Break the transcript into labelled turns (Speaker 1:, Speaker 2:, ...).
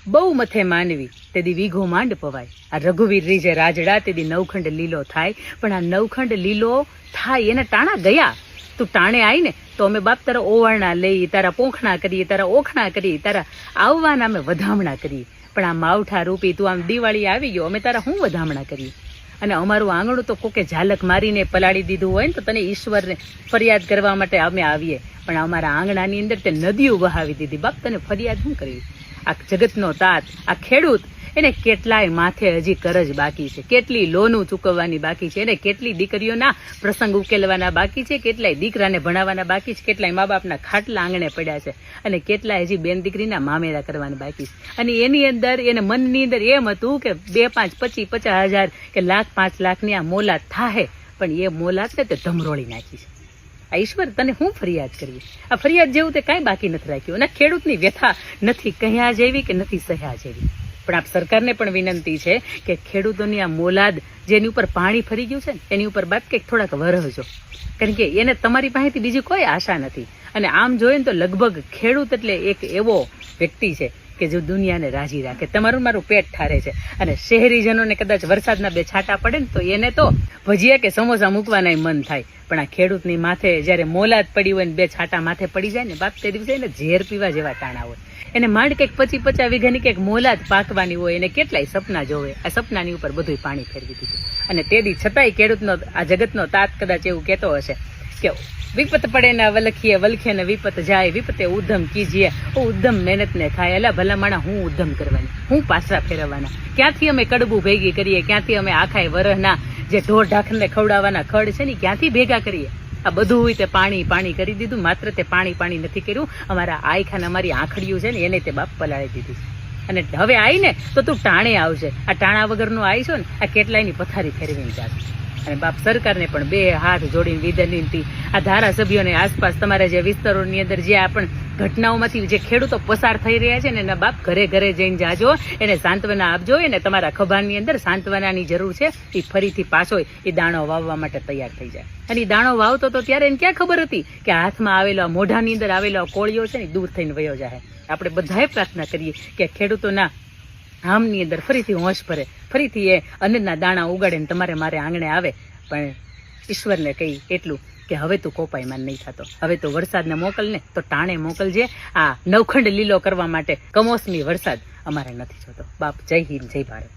Speaker 1: બહુ મથે માનવી તેદી વીઘો માંડ પવાય. આ રઘુવીર રીજે રાજડા તેદી નવખંડ લીલો થાય. પણ આ નવખંડ લીલો થાય એને ટાણા ગયા. તું ટાણે આવી ને તો અમે બાપ તારા ઓવારણા લઈ, તારા પોખણા કરીએ, તારા ઓખણા કરીએ, તારા આવવાના અમે વધામણા કરીએ. પણ આ માવઠા રૂપી તું આમ દિવાળી આવી ગયો, અમે તારા શું વધામણા કરીએ? અને અમારું આંગણું તો કોકે ઝાલક મારીને પલાળી દીધું હોય ને તો તને ઈશ્વરને ફરિયાદ કરવા માટે અમે આવીએ. પણ અમારા આંગણાની અંદર તે નદીઓ વહાવી દીધી. બાપ તને ફરિયાદ શું કરવી? આ જગતનો તાત, આ ખેડૂત, એને કેટલાય માથે હજી કરજ બાકી છે, કેટલી લોનું ચૂકવવાની બાકી છે, એને કેટલી દીકરીઓના પ્રસંગ ઉકેલવાના બાકી છે, કેટલાય દીકરાને ભણાવવાના બાકી છે, કેટલાય મા બાપના ખાટલા આંગણે પડ્યા છે, અને કેટલાય હજી બેન દીકરીના મામેરા કરવાના બાકી છે. અને એની અંદર એને મનની અંદર એમ હતું કે 2, 5, 25, 50,000 કે લાખ 5 લાખની આ મોલાત થાહે. પણ એ મોલાત ને તે ધમરોળી નાખી છે. આ ઈશ્વર તને શું ફરિયાદ કરવી? આ ફરિયાદ જેવું તે કાંઈ બાકી નથી રાખ્યું. અને ખેડૂતની વ્યથા નથી કહ્યા જેવી કે નથી સહ્યા જેવી. પણ આપ સરકારને પણ વિનંતી છે કે ખેડૂતોની આ મોલાદ જેની ઉપર પાણી ફરી ગયું છે ને એની ઉપર બાપ કંઈક થોડાક વરહજો. કારણ કે એને તમારી પાસેથી બીજી કોઈ આશા નથી. અને આમ જોઈએ ને તો લગભગ ખેડૂત એટલે એક એવો વ્યક્તિ છે કે જો દુનિયાને રાજી રાખે. તમારું મારું પેટ ઠારે છે. અને શહેરીજનોને કદાચ વરસાદના 2 છાંટા પડે ને તો એને તો ભજીયા કે સમોસા મૂકવાના મન થાય. પણ આ ખેડૂતની માથે જ્યારે મોલાદ પડી હોય ને 2 છાંટા માથે પડી જાય ને બાપ તે દિવસે એને ઝેર પીવા જેવા ટાણા હોય. એને માંડ કંઈક 25-50 વીઘાની કંઈક મોલાદ પાકવાની હોય. એને કેટલાય સપના જોવે. આ સપનાની ઉપર બધું પાણી ફેરવી દીધું. અને તેથી છતાંય ખેડૂતનો આ જગતનો તાત કદાચ એવું કહેતો હશે કે વિપત પડે ને વલખીએ, વલખે ને વિપત જાય, વિપતે ઉદ્ધમ કીજીએ, ઉદ્ધમ મહેનત ને થાય. એલા ભલા માણા હું ઉદ્ધમ કરવાની, હું પાછા ફેરવવાના? ક્યાંથી અમે કડબું ભેગી કરીએ? ક્યાંથી અમે આખાય વરહના જે ઢોર ઢાખરને ખવડાવવાના ખડ છે ને ક્યાંથી ભેગા કરીએ? આ બધું હોય તે પાણી પાણી કરી દીધું. માત્ર તે પાણી પાણી નથી કર્યું, અમારા આયખાને અમારી આંખડિયું છે ને એને તે બાપ પલાળી દીધી. અને હવે આવીને તો તું ટાણે આવશે. આ ટાણા વગરનું આવીશો ને આ કેટલાયની પથારી ફેરવીને જાશે. અને બાપ સરકારને પણ 2 હાથ જોડીને વિનંતી, આ ધારાસભ્યોને આસપાસ તમારા જે વિસ્તારોની અંદર જે આ પણ ઘટનાઓમાંથી જે ખેડૂતો પસાર થઈ રહ્યા છે ને એના બાપ ઘરે ઘરે જઈને જાજો, એને સાંત્વના આપજો. એને તમારા ખભાની અંદર સાંત્વનાની જરૂર છે. એ ફરીથી પાછો એ દાણો વાવવા માટે તૈયાર થઈ જાય. અને એ દાણો વાવતો તો ત્યારે એને ક્યાં ખબર હતી કે હાથમાં આવેલો મોઢાની અંદર આવેલો કોળિયો છે ને દૂર થઈને વયો જાય. આપણે બધાએ પ્રાર્થના કરીએ કે ખેડૂતોના આમની અંદર ફરીથી હોશ ભરે, ફરીથી એ અન્નના દાણા ઉગાડે ને તમારે મારે આંગણે આવે. પણ ઈશ્વરને કહી એટલું કે હવે તું કોપાઈમાન નહીં થતો. હવે તું વરસાદને મોકલને તો ટાણે મોકલજે. આ નવખંડ લીલો કરવા માટે કમોસમી વરસાદ અમારે નથી જોતો. બાપ જય હિન્દ, જય ભારત.